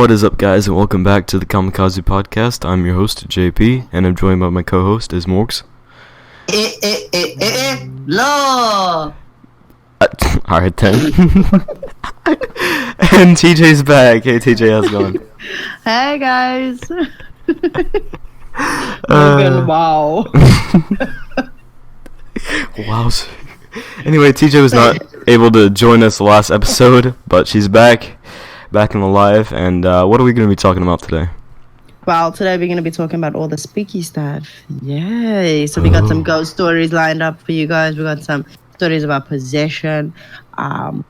What is up, guys, and welcome back to the Kamikaze Podcast. I'm your host, JP, and I'm joined by my co-host, is Morgs. Law! Alright, then. And TJ's back. Hey, TJ, how's it going? Hey, guys. Wow. Wow. Anyway, TJ was not able to join us the last episode, but she's back in the live, and what are we going to be talking about today? Well, today we're going to be talking about all the spooky stuff. Yay! So we got some ghost stories lined up for you guys. We got some stories about possession. Being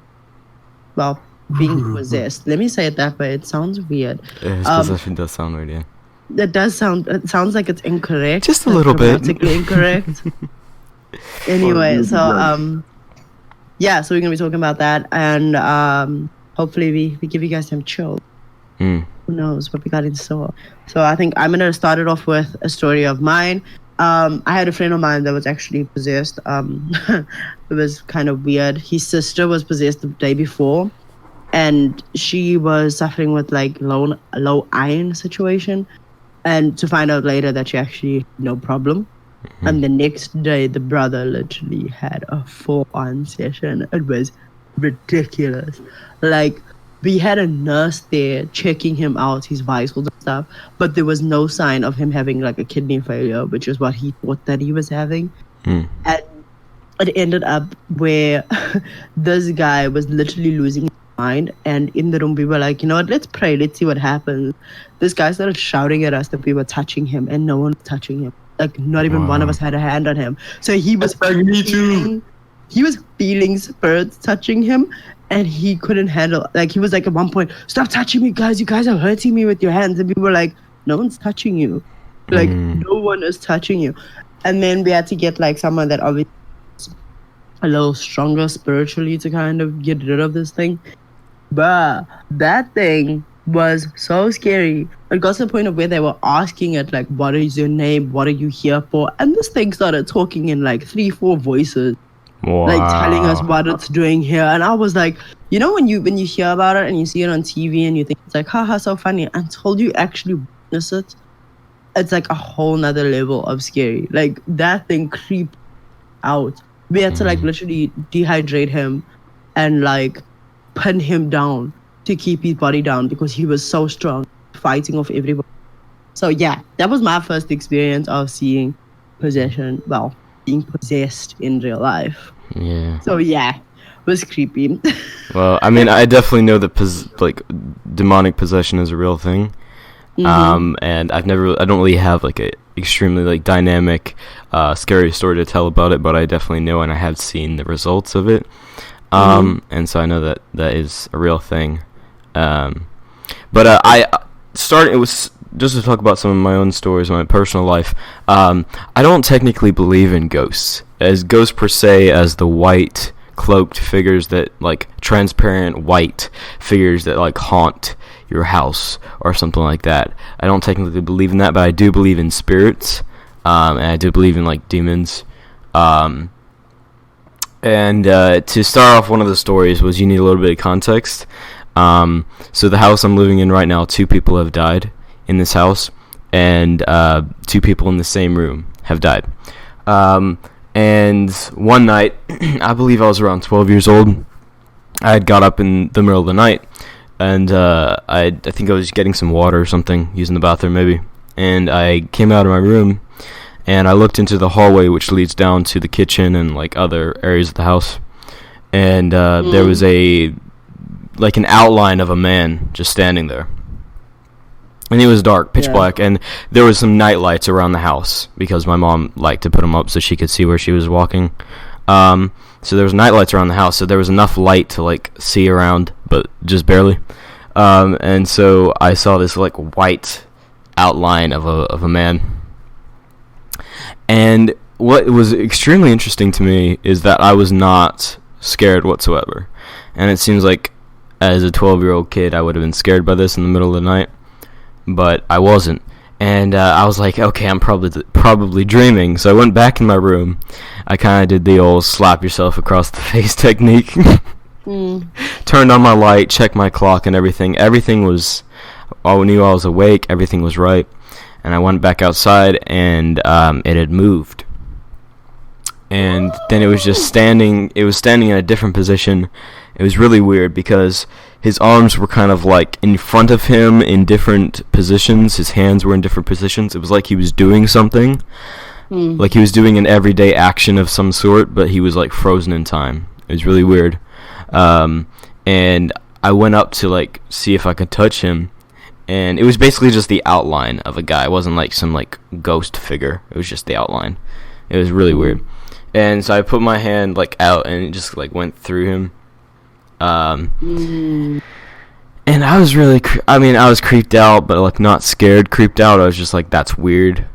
possessed. Let me say it that way. It sounds weird. His possession does sound weird, yeah. It sounds like it's incorrect. Just a little bit. Grammatically incorrect. Anyway, so we're going to be talking about that, and hopefully we give you guys some chill. Who knows what we got in store. So I think I'm going to start it off with a story of mine. I had a friend of mine that was actually possessed. It was kind of weird. His sister was possessed the day before, and she was suffering with like low iron situation, and to find out later that she actually had no problem. And the next day, the brother literally had a full-on session. It was ridiculous. Like, we had a nurse there checking him out, his vitals and stuff, but there was no sign of him having like a kidney failure, which is what he thought that he was having. And it ended up where this guy was literally losing his mind, and in the room we were like, you know what, let's pray, let's see what happens. This guy started shouting at us that we were touching him, and no one was touching him. Like, not even one of us had a hand on him. So he was he was feeling spirits touching him, and he couldn't handle. Like, he was like at one point, "Stop touching me, guys! You guys are hurting me with your hands." And we were like, "No one's touching you. Like, no one is touching you." And then we had to get like someone that obviously was a little stronger spiritually to kind of get rid of this thing. But that thing was so scary. It got to the point of where they were asking it, like, what is your name? What are you here for? And this thing started talking in like 3-4 voices. Wow. Like telling us what it's doing here. And I was like, you know, when you hear about it and you see it on TV and you think it's like, haha, so funny, until you actually witness it, it's like a whole nother level of scary. Like, that thing creeped out. We had to like literally dehydrate him and like pin him down to keep his body down because he was so strong, fighting off everybody. So yeah, that was my first experience of seeing possession. Well, being possessed in real life. Yeah. So yeah, it was creepy. Well, I mean, I definitely know that demonic possession is a real thing. And I don't really have like a extremely like dynamic, scary story to tell about it, but I definitely know and I have seen the results of it. And so I know that is a real thing. It was just to talk about some of my own stories, my personal life. I don't technically believe in ghosts, as ghosts per se, as the white cloaked figures that like transparent white figures that like haunt your house or something like that. I don't technically believe in that, but I do believe in spirits, and I do believe in like demons. And to start off, one of the stories was you need a little bit of context. So the house I'm living in right now, 2 people have died in this house, and 2 people in the same room have died. And one night, I believe I was around 12 years old, I had got up in the middle of the night, and I think I was getting some water or something, using the bathroom maybe, and I came out of my room, and I looked into the hallway which leads down to the kitchen and like other areas of the house, and there was an outline of a man just standing there. And it was dark, pitch black, and there was some night lights around the house because my mom liked to put them up so she could see where she was walking. So there was night lights around the house, so there was enough light to like see around, but just barely. And so I saw this like white outline of a man. And what was extremely interesting to me is that I was not scared whatsoever. And it seems like as a 12-year-old kid, I would have been scared by this in the middle of the night, but I wasn't. And I was like, okay, I'm probably dreaming. So I went back in my room. I kind of did the old slap yourself across the face technique. Turned on my light, checked my clock and everything. Everything was I knew I was awake, everything was right, and I went back outside, and it had moved. And then it was just standing. It was standing in a different position. It was really weird because his arms were kind of like in front of him in different positions. His hands were in different positions. It was like he was doing something. Like he was doing an everyday action of some sort, but he was like frozen in time. It was really weird. And I went up to like see if I could touch him, and it was basically just the outline of a guy. It wasn't like some like ghost figure. It was just the outline. It was really weird. And so I put my hand like out, and it just like went through him. And I was really, I was creeped out, but like not scared, creeped out. I was just like, that's weird.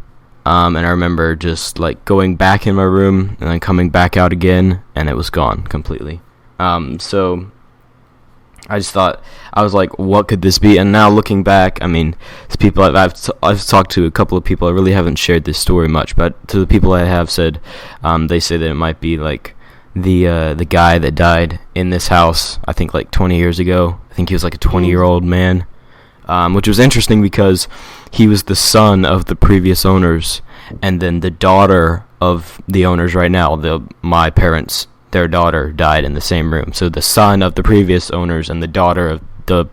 And I remember just like going back in my room and then coming back out again, and it was gone completely. So I just thought, I was like, what could this be? And now looking back, it's people I've talked to a couple of people. I really haven't shared this story much, but to the people I have said, they say that it might be like the guy that died in this house, I think like 20 years ago. I think he was like a 20-year-old man, which was interesting because he was the son of the previous owners, and then the daughter of the owners right now, my parents, their daughter died in the same room. So the son of the previous owners and the daughter of the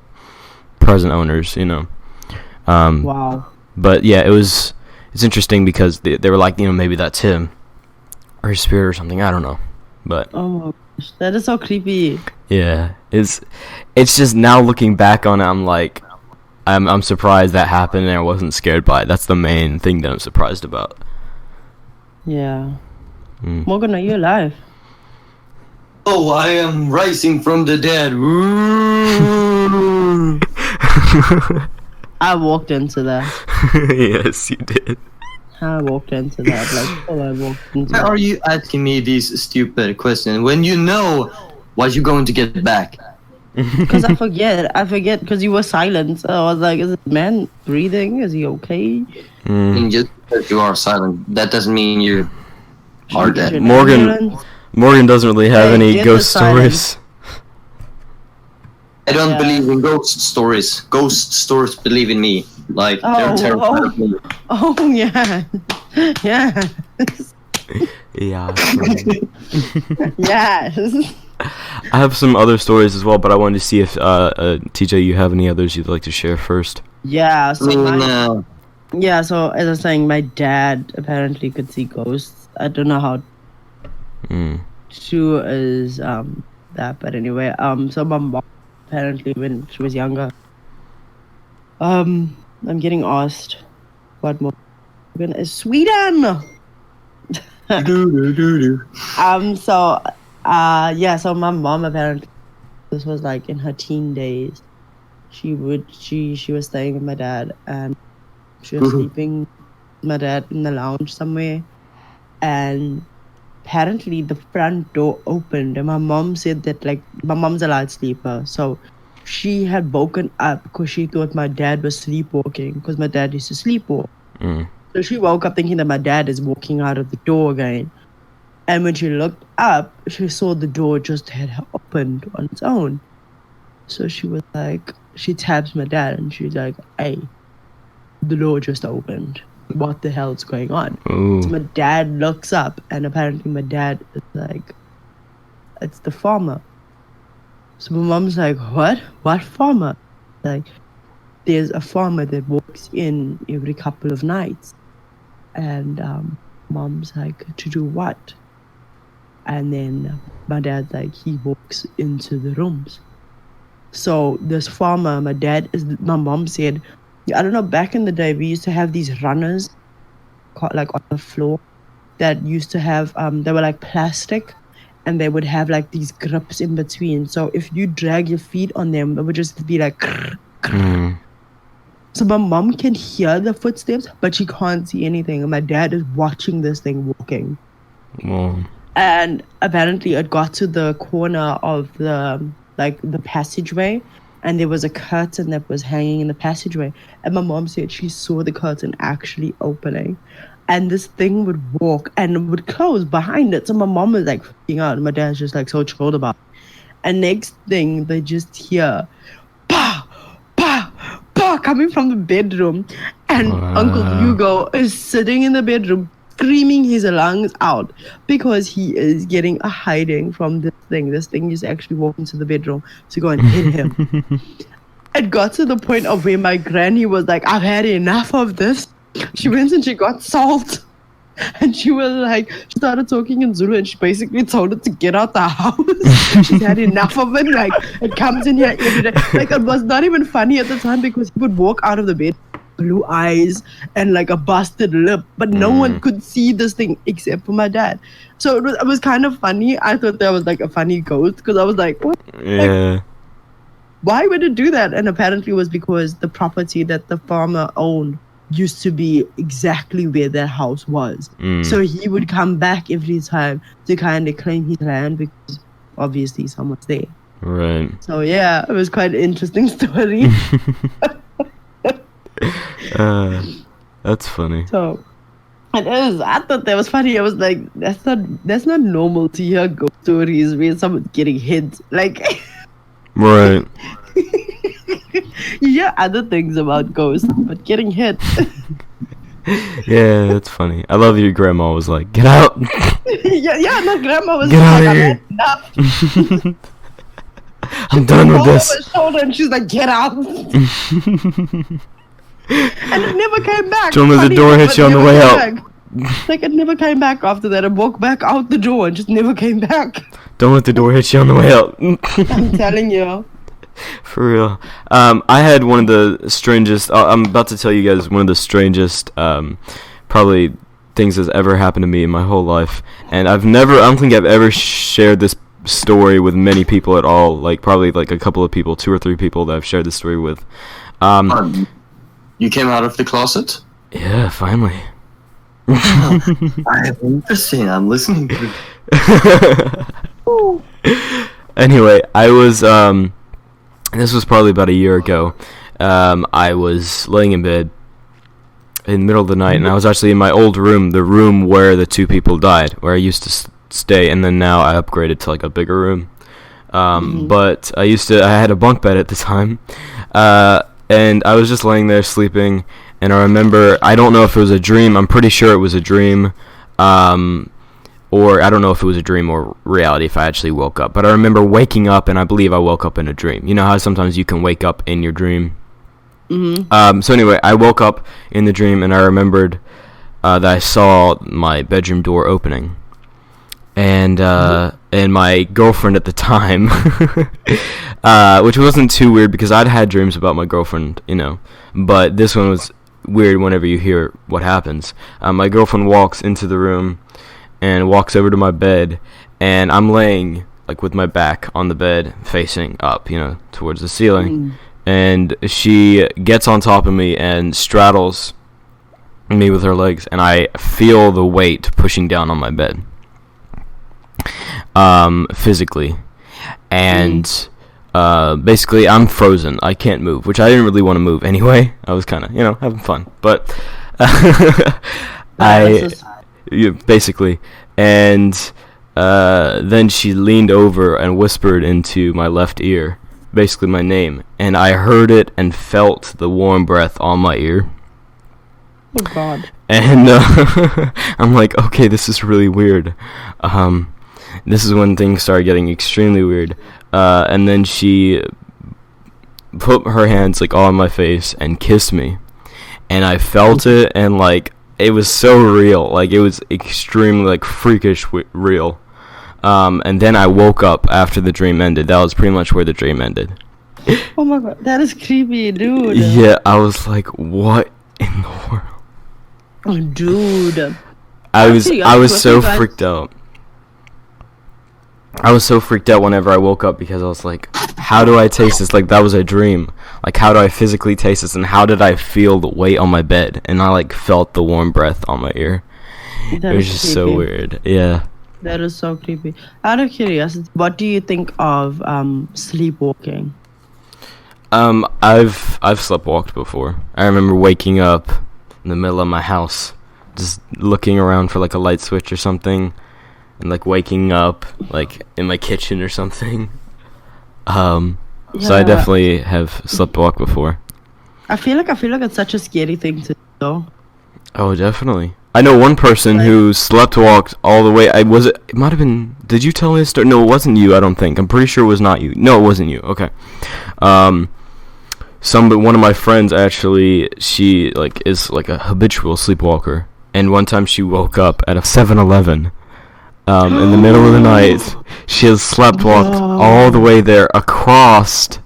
present owners, Wow. But yeah, it's interesting because they were like, maybe that's him or his spirit or something. I don't know, but Oh my gosh, that is so creepy. yeah, it's just now looking back on it, I'm like, I'm surprised that happened and I wasn't scared by it. That's the main thing that I'm surprised about. Yeah. Morgan, are you alive? Oh, I am rising from the dead. I walked into that. Yes, you did. I walked into that. I walked into Why that. are you asking me these stupid questions when you know what you're going to get back? Because I forget because you were silent. So I was like, is this man breathing? Is he okay? And just because you are silent, that doesn't mean you are dead. Morgan doesn't really have Hey, any get ghost the silence. stories. I don't Yeah. believe in ghost stories. Ghost stories believe in me. Like, they're terrified of me. Oh yeah. Yeah. Yeah. Yes. I have some other stories as well, but I wanted to see if TJ, you have any others you'd like to share first. Yeah. I So mean, so as I was saying, my dad apparently could see ghosts. I don't know how true is that, but anyway, so my mom apparently when she was younger, I'm getting asked what more is Sweden. So my mom apparently, this was like in her teen days, she was staying with my dad, and she was sleeping with my dad in the lounge somewhere, and apparently the front door opened, and my mom said that, like, my mom's a light sleeper, so she had woken up because she thought my dad was sleepwalking, because my dad used to sleepwalk. So she woke up thinking that my dad is walking out of the door again. And when she looked up, she saw the door just had opened on its own. So she was like, she taps my dad and she's like, hey, the door just opened. What the hell's going on? So my dad looks up, and apparently my dad is like, it's the farmer. So my mom's like, what? What farmer? Like, there's a farmer that walks in every couple of nights. And mom's like, to do what? And then my dad's like, he walks into the rooms. So this farmer, my mom said, I don't know, back in the day, we used to have these runners, like on the floor, that used to have, they were like plastic, and they would have like these grips in between. So if you drag your feet on them, it would just be like, So my mom can hear the footsteps, but she can't see anything. And my dad is watching this thing walking. And apparently it got to the corner of the passageway, and there was a curtain that was hanging in the passageway. And my mom said she saw the curtain actually opening, and this thing would walk and it would close behind it. So my mom was like freaking out, and my dad's just like so chilled about it. And next thing, they just hear, bah, bah, bah. coming from the bedroom, and Uncle Hugo is sitting in the bedroom screaming his lungs out because he is getting a hiding from this thing. This thing is actually walking to the bedroom to go and hit him. It got to the point of where my granny was like, I've had enough of this. She went and she got salt. And she was like, she started talking in Zulu and she basically told it to get out the house. She's had enough of it. Like, it comes in here every day. Like, it was not even funny at the time because he would walk out of the bed, blue eyes and like a busted lip, but no one could see this thing except for my dad. So it was kind of funny. I thought that was like a funny ghost because I was like, what? Yeah. Like, why would it do that? And apparently it was because the property that the farmer owned used to be exactly where their house was. So he would come back every time to kind of claim his land because obviously someone's there. Right. So yeah, it was quite an interesting story. That's funny. So it is. I thought that was funny. I was like, that's not normal to hear ghost stories where someone's getting hit. Like, right. You hear other things about ghosts, but getting hit. Yeah, that's funny. I love your grandma was like, get out. yeah, my grandma was Get out like, of I've had enough. I'm done with this. Over her shoulder and she's like, get out. And it never came back. Told me the door hit you on the way out. Like, it never came back after that. I walked back out the door and just never came back. Don't let the door hit you on the way out. I'm telling you. For real. I had one of the strangest, I'm about to tell you guys one of the strangest, probably things that's ever happened to me in my whole life. And I don't think I've ever shared this story with many people at all. Like, probably like a couple of people, 2 or 3 people that I've shared this story with. You came out of the closet? Yeah, finally. Interesting. I'm listening to it. Anyway, I was, this was probably about a year ago. I was laying in bed in the middle of the night, and I was actually in my old room, the room where the 2 people died, where I used to stay, and then now I upgraded to like a bigger room. But I had a bunk bed at the time, and I was just laying there sleeping, and I remember, I don't know if it was a dream, I'm pretty sure it was a dream, or I don't know if it was a dream or reality if I actually woke up. But I remember waking up, and I believe I woke up in a dream. You know how sometimes you can wake up in your dream? So anyway, I woke up in the dream, and I remembered that I saw my bedroom door opening. And my girlfriend at the time, which wasn't too weird because I'd had dreams about my girlfriend, you know. But this one was weird whenever you hear what happens. My girlfriend walks into the room and walks over to my bed, and I'm laying like with my back on the bed facing up, you know, towards the ceiling, and she gets on top of me and straddles me with her legs, and I feel the weight pushing down on my bed, physically, and basically I'm frozen. I can't move, which I didn't really want to move anyway. I was kind of, you know, having fun, but basically, and then she leaned over and whispered into my left ear, basically my name, and I heard it and felt the warm breath on my ear. Oh God. And I'm like, okay, this is really weird. This is when things started getting extremely weird. And then she put her hands like all on my face and kissed me, and I felt it, and like it was so real, like it was extremely like freakish real. And then I woke up after the dream ended. That was pretty much where the dream ended. Oh my God, that is creepy, dude. Yeah, I was like, what in the world? Oh, dude. I was so freaked out. I was so freaked out whenever I woke up because I was like, how do I taste this? Like, that was a dream. Like, how do I physically taste this? And how did I feel the weight on my bed? And I, like, felt the warm breath on my ear. It was just creepy. So weird. Yeah. That is so creepy. Out of curiosity, what do you think of sleepwalking? I've sleptwalked before. I remember waking up in the middle of my house, just looking around for, like, a light switch or something. And like waking up like in my kitchen or something. So I definitely have sleptwalked before. I feel like it's such a scary thing to do. Oh, definitely. I know one person who sleptwalked all the way. It might have been. Did you tell me this story? No, it wasn't you. I don't think. I'm pretty sure it was not you. No, it wasn't you. Okay. One of my friends actually. She is like a habitual sleepwalker, and one time she woke up at a 7-Eleven. In the middle of the night, she has sleptwalked all the way there across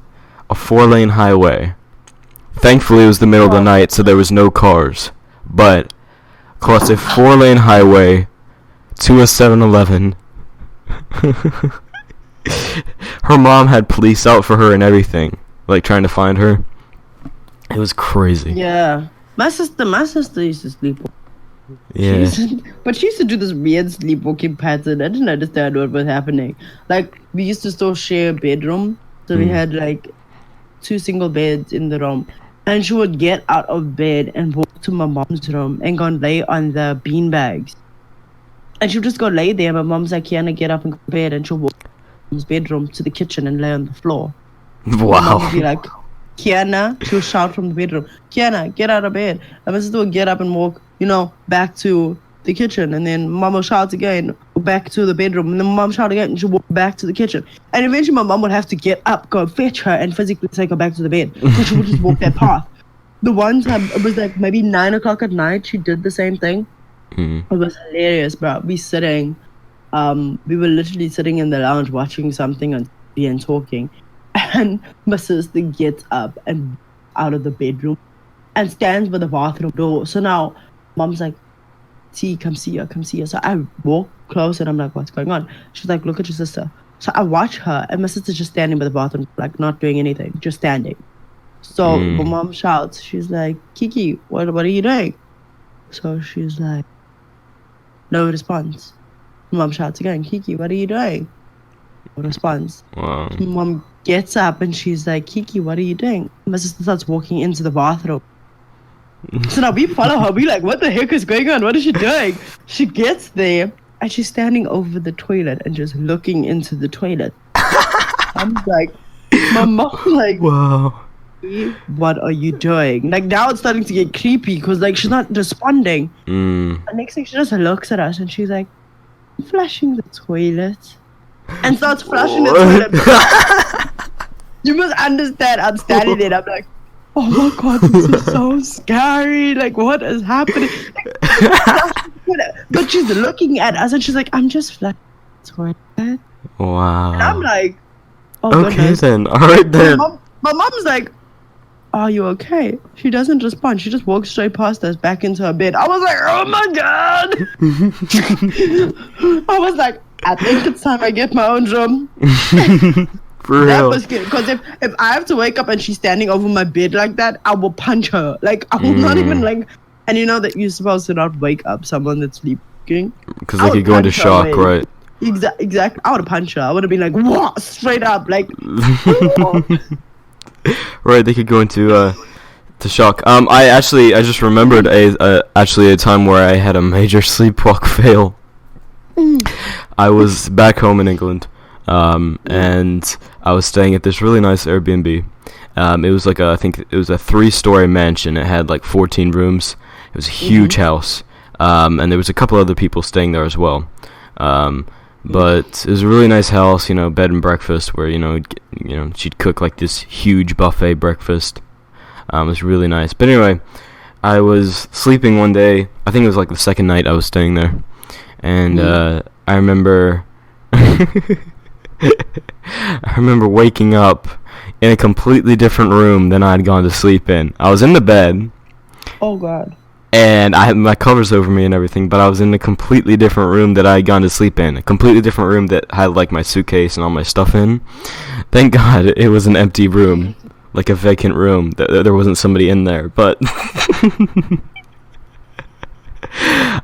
a 4-lane highway. Thankfully, it was the middle of the night, so there was no cars. But across a 4-lane highway to a 7-Eleven. Her mom had police out for her and everything, like trying to find her. It was crazy. Yeah, my sister used to sleep. Yeah. But she used to do this weird sleepwalking pattern. I didn't understand what was happening. Like, we used to still share a bedroom. So we had, like, 2 single beds in the room. And she would get out of bed and walk to my mom's room and go and lay on the bean bags. And she would just go lay there. My mom's like, Kiana, get up and go to bed. And she'll walk to my mom's bedroom to the kitchen and lay on the floor. Wow. My mom would be like, Kiana, she'll shout from the bedroom, Kiana, get out of bed. And my sister would get up and walk, back to the kitchen. And then mom will shout again, back to the bedroom. And then mom shout again and she'll walk back to the kitchen. And eventually my mom would have to get up, go fetch her, and physically take her back to the bed. So she would just walk that path. The one time, it was like maybe 9 o'clock at night, she did the same thing. It was hilarious, bro. We were literally sitting in the lounge watching something on TV and talking. And my sister gets up and out of the bedroom and stands by the bathroom door. So now mom's like, come see her. So I walk close and I'm like, what's going on? She's like, look at your sister. So I watch her and my sister's just standing by the bathroom, like not doing anything, just standing. So my mom shouts, she's like, Kiki, what are you doing? So she's like, no response. Mom shouts again, Kiki, what are you doing? No response. Wow. Mom gets up and she's like, Kiki, what are you doing? My sister starts walking into the bathroom. So now we follow her. We like, what the heck is going on? What is she doing? She gets there and she's standing over the toilet and just looking into the toilet. I'm like, my mom's like, wow. What are you doing? Like, now it's starting to get creepy because like she's not responding. And next thing she just looks at us and she's like, I'm flushing the toilet. And starts flushing the toilet. You must understand, I'm standing there. I'm like, oh my god, this is so scary. Like, what is happening? But she's looking at us and she's like, I'm just flushing the toilet. Wow. And I'm like, oh, okay goodness. then. All right then. My mom's like, are you okay? She doesn't respond. She just walks straight past us back into her bed. I was like, oh my god. I was like, I think it's time I get my own room. For that real. was good. Because if I have to wake up and she's standing over my bed like that, I will punch her. Like, I will not even like... And you know that you're supposed to not wake up someone that's sleeping. Because they could go into shock, right? Exactly. I would have punched her. I would have been like, what? Straight up. Like... Right, they could go into to shock. I just remembered a time where I had a major sleepwalk fail. I was back home in England, and I was staying at this really nice Airbnb. It was like I think it was a 3-story mansion. It had like 14 rooms. It was a huge house, and there was a couple other people staying there as well. But it was a really nice house, bed and breakfast, where she'd cook like this huge buffet breakfast. It was really nice. But anyway, I was sleeping one day. I think it was like the second night I was staying there, and I remember waking up in a completely different room than I had gone to sleep in. I was in the bed. Oh god. And I had my covers over me and everything, but I was in a completely different room that I had gone to sleep in. A completely different room that had like my suitcase and all my stuff in. Thank God it was an empty room, like a vacant room. There wasn't somebody in there, but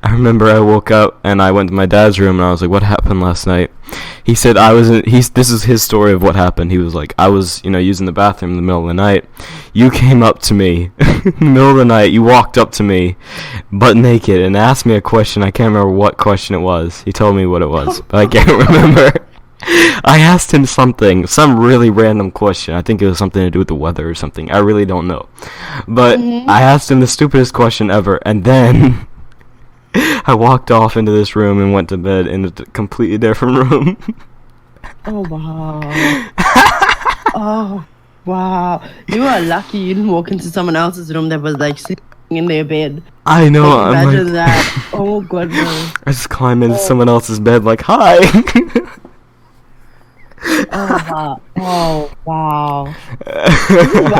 I remember I woke up and I went to my dad's room and I was like, what happened last night? He said this is his story of what happened. He was like, I was, using the bathroom in the middle of the night. You came up to me in the middle of the night. You walked up to me butt naked and asked me a question. I can't remember what question it was. He told me what it was, but I can't remember. I asked him something, some really random question. I think it was something to do with the weather or something. I really don't know. But I asked him the stupidest question ever, and then I walked off into this room and went to bed in a completely different room. Oh, wow. Oh, wow. You are lucky you didn't walk into someone else's room that was like sleeping in their bed. I know. Like, I'm imagine like, that. Oh, goodness. I just climb into someone else's bed like, hi. Oh, wow. Oh, wow.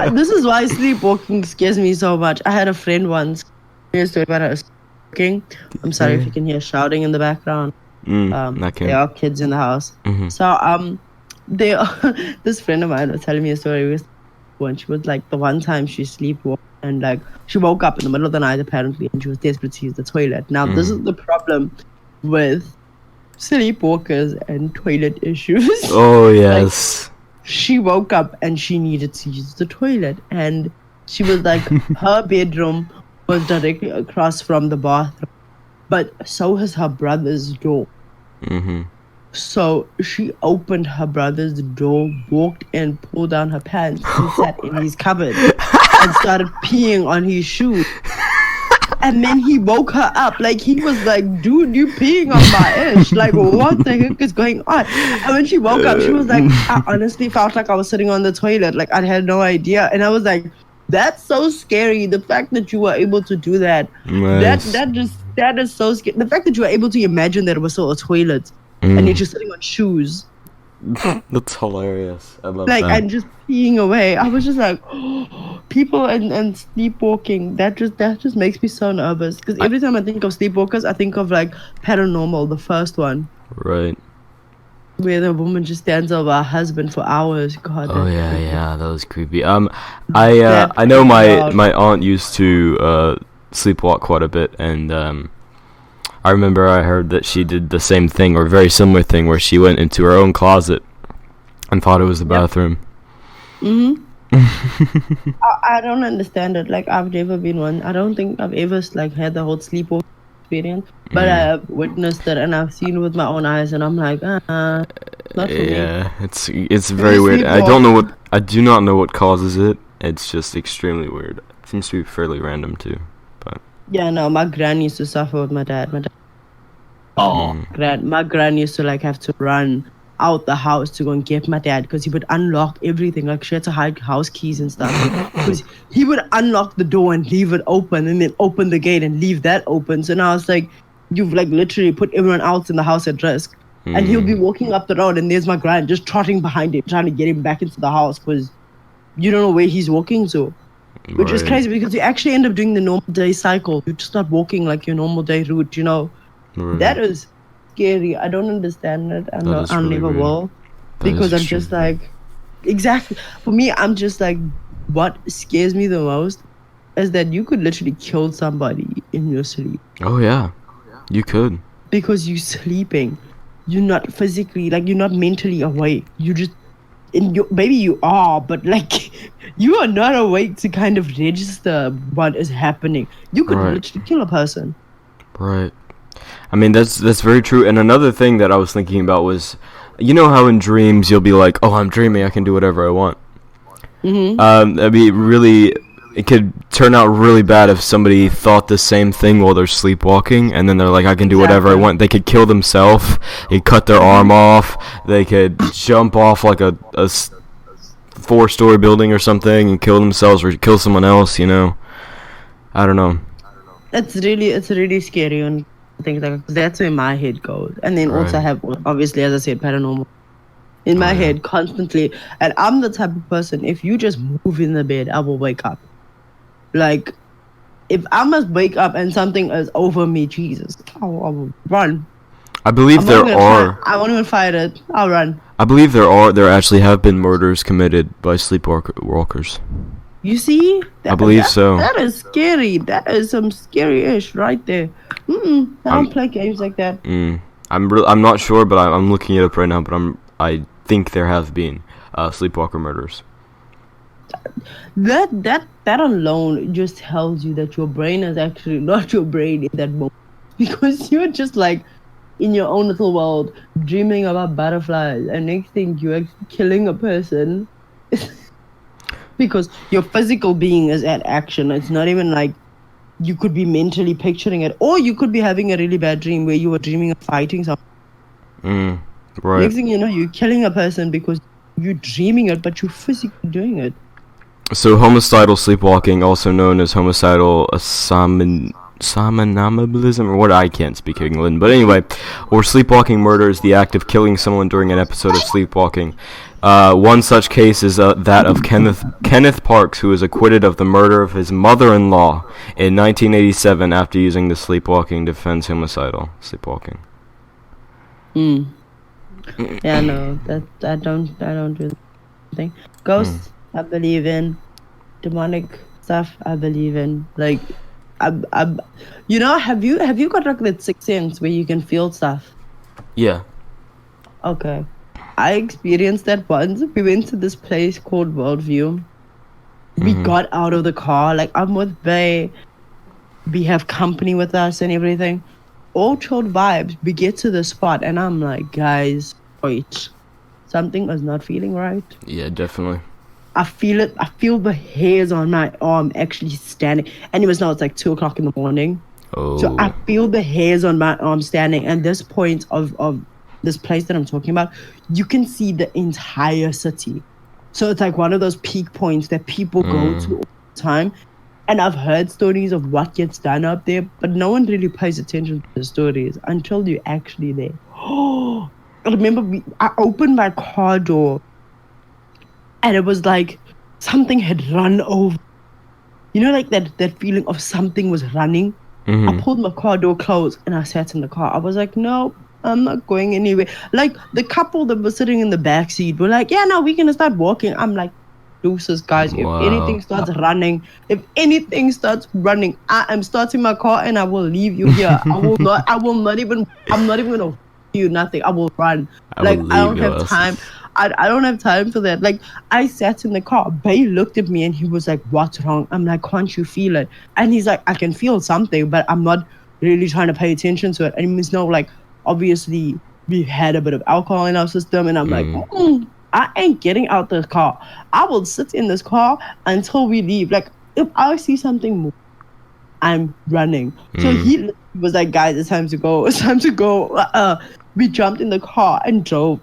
This is why sleepwalking scares me so much. I had a friend once. Here's a story about her sleepwalking. I'm sorry if you can hear shouting in the background. There are kids in the house. So this friend of mine was telling me a story when she was like the one time she sleepwalked and like she woke up in the middle of the night apparently and she was desperate to use the toilet. Now this is the problem with sleepwalkers and toilet issues. Oh yes. Like, she woke up and she needed to use the toilet and she was like her bedroom was directly across from the bathroom, but so is her brother's door. So she opened her brother's door, walked in, pulled down her pants, and sat in his cupboard and started peeing on his shoes. And then he woke her up. Like, he was like, dude, you peeing on my ish. Like, what the heck is going on? And when she woke up, she was like, I honestly felt like I was sitting on the toilet. Like, I had no idea. And I was like, that's so scary. The fact that you were able to do that. Nice. That is so scary. The fact that you were able to imagine that it was still a toilet. And you're just sitting on shoes. That's hilarious. I love like, that. and just peeing away. I was just like, people and sleepwalking. That just makes me so nervous. Because every time I think of sleepwalkers, I think of like Paranormal, the first one. Right. Where the woman just stands over her husband for hours. God. Oh yeah, that was creepy. I know my aunt used to sleepwalk quite a bit, and I remember I heard that she did the same thing or very similar thing where she went into her own closet and thought it was the bathroom. I don't understand it. Like, I've never been one. I don't think I've ever like had the whole sleepwalk experience, but I have witnessed it and I've seen it with my own eyes, and I'm like, not for me. Yeah, it's very weird. I do not know what causes it. It's just extremely weird. It seems to be fairly random too. Yeah, no, my gran used to suffer with my dad. My gran used to like have to run out the house to go and get my dad because he would unlock everything. Like, she had to hide house keys and stuff. Because he would unlock the door and leave it open, and then open the gate and leave that open. So now it's like you've like literally put everyone else in the house at risk. And he'll be walking up the road and there's my gran just trotting behind him, trying to get him back into the house because you don't know where he's walking to. Which is crazy because you actually end up doing the normal day cycle. You just start walking like your normal day route, you know. Right. That is scary. I don't understand it. I never will. Because I'm just like, exactly. For me, I'm just like, what scares me the most is that you could literally kill somebody in your sleep. Oh, yeah. You could. Because you're sleeping. You're not physically, like, you're not mentally awake. You just, maybe you are, but like, you are not awake to kind of register what is happening. You could literally kill a person. Right. I mean, that's very true. And another thing that I was thinking about was, you know how in dreams you'll be like, oh, I'm dreaming, I can do whatever I want. That'd be really, it could turn out really bad if somebody thought the same thing while they're sleepwalking, and then they're like, I can do whatever I want. They could kill themselves, they could cut their arm off, they could jump off like a 4-story building or something and kill themselves or kill someone else, you know. I don't know. It's really scary when things like that. That's where my head goes. And then also I have, obviously, as I said, paranormal in my head constantly. And I'm the type of person, if you just move in the bed, I will wake up. Like, if I must wake up and something is over me, Jesus, I will run. I believe there are. I won't even fight it. I'll run. I believe there actually have been murders committed by sleepwalkers. You see? I believe so. That is scary. That is some scary-ish right there. I don't play games like that. I'm not sure, but I'm looking it up right now. But I think there have been sleepwalker murders. That alone just tells you that your brain is actually not your brain in that moment, because you're just like, in your own little world, dreaming about butterflies, and next thing you're actually killing a person. Because your physical being is at action. It's not even like you could be mentally picturing it, or you could be having a really bad dream where you were dreaming of fighting someone. Right. Next thing you know, you're killing a person because you're dreaming it, but you're physically doing it. So homicidal sleepwalking, also known as homicidal somnambulism, or what, I can't speak England, but anyway, or sleepwalking murder is the act of killing someone during an episode of sleepwalking. One such case is that of Kenneth Parks, who was acquitted of the murder of his mother-in-law in 1987 after using the sleepwalking defense homicidal sleepwalking. Yeah, no, that I don't do anything. Ghosts, I believe in. Demonic stuff, I believe in. Like, you know, have you got like that sixth sense where you can feel stuff? Yeah. Okay, I experienced that once. We went to this place called Worldview. We got out of the car. Like, I'm with Bay. We have company with us and everything. All chilled vibes. We get to the spot and I'm like, guys, wait. Something is not feeling right. Yeah, definitely. I feel it. I feel the hairs on my arm actually standing. And it was now it's like 2 o'clock in the morning. Oh. So I feel the hairs on my arm standing. And this point of this place that I'm talking about, you can see the entire city. So it's like one of those peak points that people go to all the time. And I've heard stories of what gets done up there, but no one really pays attention to the stories until you're actually there. Oh, I remember I opened my car door and it was like something had run over. You know, like that feeling of something was running? I pulled my car door closed and I sat in the car. I was like, no, I'm not going anywhere. Like the couple that was sitting in the back seat were like, yeah, no, we're going to start walking. I'm like, deuces, guys. Wow. If anything starts running, I am starting my car and I will leave you here. I'm not even going to do nothing. I will run. I don't have time. I don't have time for that. Like, I sat in the car. Bay looked at me and he was like, what's wrong? I'm like, can't you feel it? And he's like, I can feel something, but I'm not really trying to pay attention to it. And he was no, like, obviously we've had a bit of alcohol in our system. And I'm like, I ain't getting out the car. I will sit in this car until we leave. Like, if I see something move, I'm running. So he was like, guys, it's time to go. It's time to go. We jumped in the car and drove.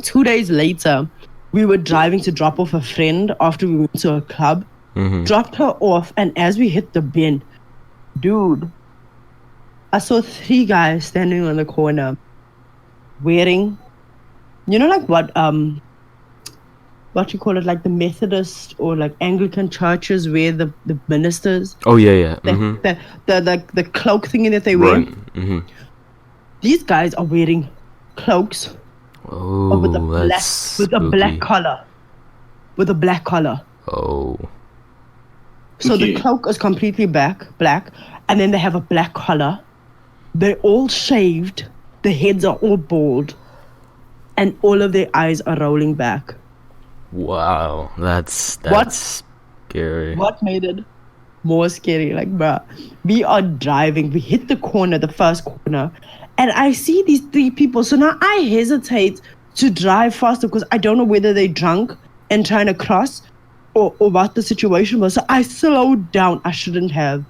2 days later, we were driving to drop off a friend after we went to a club. Dropped her off, and as we hit the bend, dude, I saw 3 guys standing on the corner wearing, you know, like what you call it, like the Methodist or like Anglican churches wear the ministers. Oh yeah. The cloak thingy that they wear. These guys are wearing cloaks. Oh, with a black collar. Oh. So the cloak is completely black, and then they have a black collar. They're all shaved. The heads are all bald, and all of their eyes are rolling back. Wow, that's scary. What made it more scary? Like, bruh, we are driving. We hit the corner, the first corner, and I see these 3 people. So now I hesitate to drive faster because I don't know whether they're drunk and trying to cross or what the situation was. So I slowed down. I shouldn't have.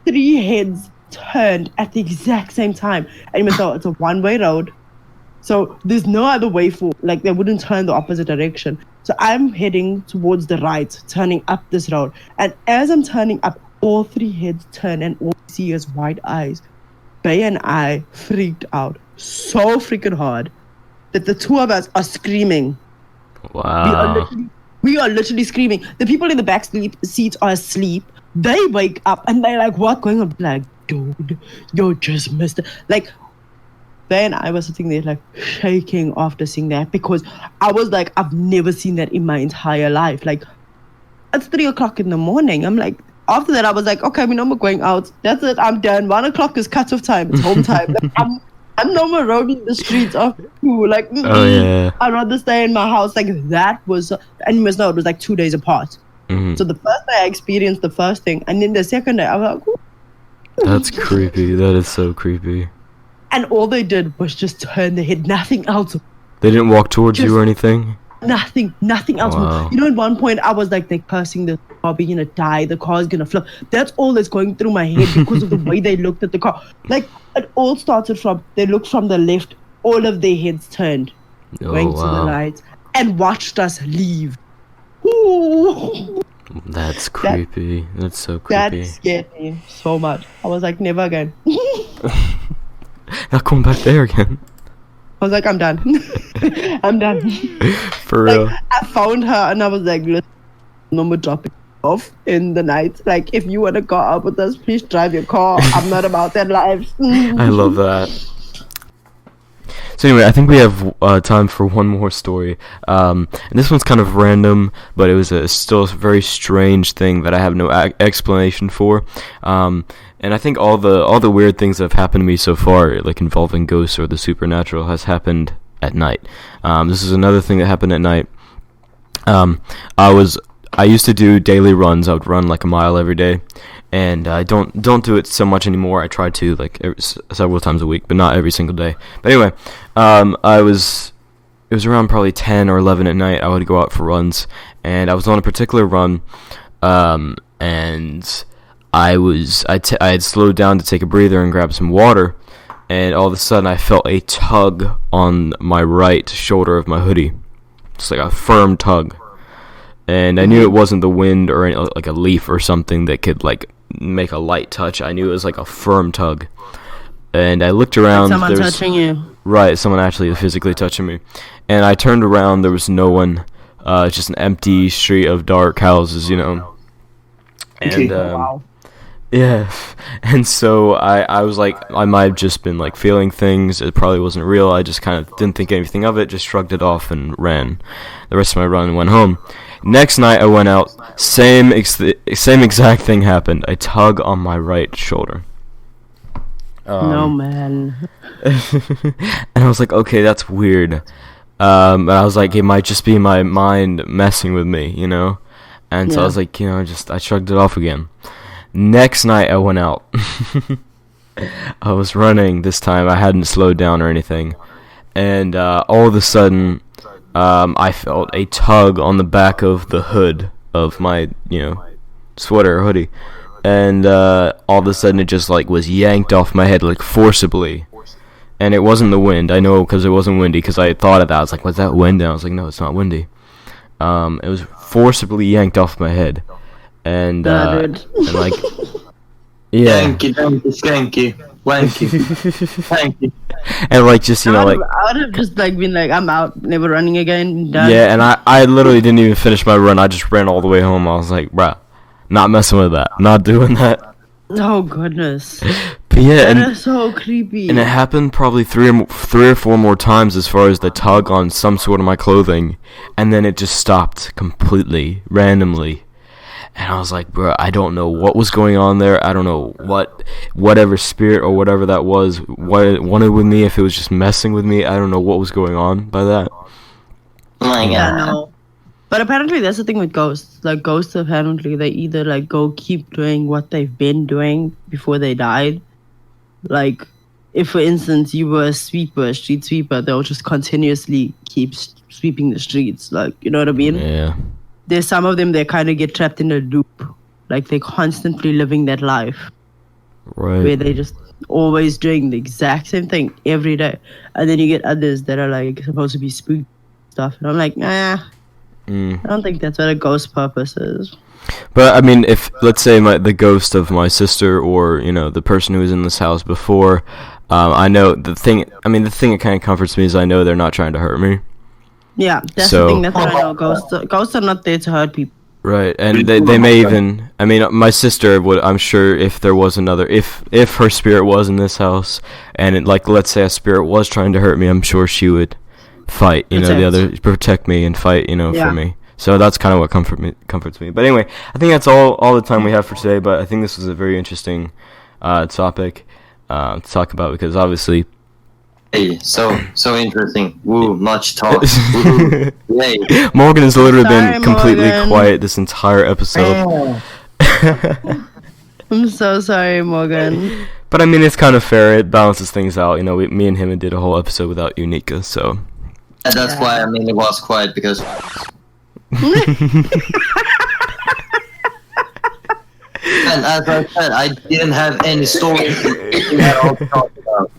3 heads turned at the exact same time. And even though it's a one-way road, so there's no other way for, like, they wouldn't turn the opposite direction. So I'm heading towards the right, turning up this road. And as I'm turning up, all 3 heads turn and all I see is white eyes. Bay and I freaked out so freaking hard that the 2 of us are screaming. Wow. We are literally screaming. The people in the back seats are asleep. They wake up and they're like, what going on? Like, dude, you just missed it. Like, Bay and I were sitting there like shaking after seeing that because I was like, I've never seen that in my entire life. Like, it's 3 o'clock in the morning. I'm like, after that, I was like, okay, we're no more going out. That's it. I'm done. 1 o'clock is cut-off time. It's home time. Like, I'm no more roaming the streets after school. Like, I'd rather stay in my house. Like, that was, and you must know, it was like 2 days apart. So the first day I experienced the first thing, and then the second day I was like, That's creepy. That is so creepy. And all they did was just turn their head, nothing else. They didn't walk towards you or anything? Nothing else. Wow. You know, at one point I was like, they're cursing, the car being gonna die, the car's gonna flip. That's all that's going through my head because of the way they looked at the car. Like, it all started from, they looked from the left, all of their heads turned, going to the right, and watched us leave. Ooh. That's creepy. That's so creepy. That scared me so much. I was like, never again. Not going back there again. I was like, I'm done. I'm done. For real. Like, I found her and I was like, listen, no more dropping off in the night. Like, if you want to go out with us, please drive your car. I'm not about that life. I love that. So anyway, I think we have time for one more story. And this one's kind of random, but it was still a very strange thing that I have no explanation for. And I think all the weird things that have happened to me so far, like involving ghosts or the supernatural, has happened at night. This is another thing that happened at night. I used to do daily runs. I would run like a mile every day, and I don't do it so much anymore. I try to several times a week, but not every single day. But anyway, it was around probably 10 or 11 at night. I would go out for runs, and I was on a particular run, and I had slowed down to take a breather and grab some water, and all of a sudden I felt a tug on my right shoulder of my hoodie. It's like a firm tug. And I knew it wasn't the wind or like a leaf or something that could like make a light touch. I knew it was like a firm tug. And I looked around. Someone touching you. Right, someone actually physically touching me. And I turned around, there was no one. Just an empty street of dark houses, you know. And Wow. yeah, and so I was like, I might have just been like feeling things. It probably wasn't real. I just kind of didn't think anything of it, just shrugged it off and ran the rest of my run and went home. Next night I went out, same exact thing happened. A tug on my right shoulder. No, man. And I was like, okay, that's weird. And I was like, it might just be my mind messing with me, you know? And so I was like, I shrugged it off again. Next night I went out. I was running this time. I hadn't slowed down or anything. And all of a sudden, I felt a tug on the back of the hood of my, sweater or hoodie. And all of a sudden it just like was yanked off my head like forcibly. And it wasn't the wind. I know because it wasn't windy because I had thought of that. I was like, was that wind? And I was like, no, it's not windy. It was forcibly yanked off my head. And like, yeah. Skanky, skanky, wanky, wanky. And like, just, I would have just like been like, I'm out, never running again, done. Yeah, and I literally didn't even finish my run. I just ran all the way home. I was like, bruh, not messing with that. Not doing that. Oh, goodness. But yeah, That is so creepy. And it happened probably three or four more times as far as the tug on some sort of my clothing. And then it just stopped completely, randomly. And I was like, bro, I don't know what was going on there. I don't know whatever spirit or whatever that was, what it wanted with me, if it was just messing with me. I don't know what was going on by that. Oh my god. Yeah, no. But apparently that's the thing with ghosts. Like, ghosts apparently, they either like go keep doing what they've been doing before they died. Like, if for instance you were a street sweeper, they'll just continuously keep sweeping the streets. Like, you know what I mean? Yeah. There's some of them that kind of get trapped in a loop. Like, they're constantly living that life. Right. Where they just always doing the exact same thing every day. And then you get others that are like supposed to be spooky stuff. And I'm like, nah. I don't think that's what a ghost purpose is. But I mean, if let's say the ghost of my sister, or the person who was in this house before, I know the thing that kind of comforts me is I know they're not trying to hurt me. Yeah, that's the thing. That's what I know. Ghosts are not there to hurt people. Right, and they may even. I mean, my sister would. I'm sure if there was another, if her spirit was in this house, and let's say a spirit was trying to hurt me, I'm sure she would fight. Protect me and fight. For me. So that's kind of what comforts me. But anyway, I think that's all the time we have for today. But I think this was a very interesting topic to talk about, because obviously. Hey, so interesting. Woo, much talk. Woo, yay. Morgan has literally been Sorry, completely Morgan. quiet this entire episode. I'm so sorry, Morgan. But I mean, it's kind of fair. It balances things out. You know, me and him did a whole episode without you, Nika. So. And that's why it was quiet because. And as I said, I didn't have any story at all to talk about.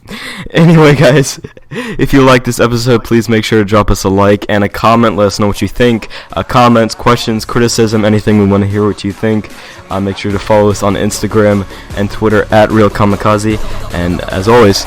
Anyway, guys, if you like this episode, please make sure to drop us a like and a comment. Let us know what you think. Comments, questions, criticism, anything. We want to hear what you think. Make sure to follow us on Instagram and Twitter at RealKamikaze. And as always,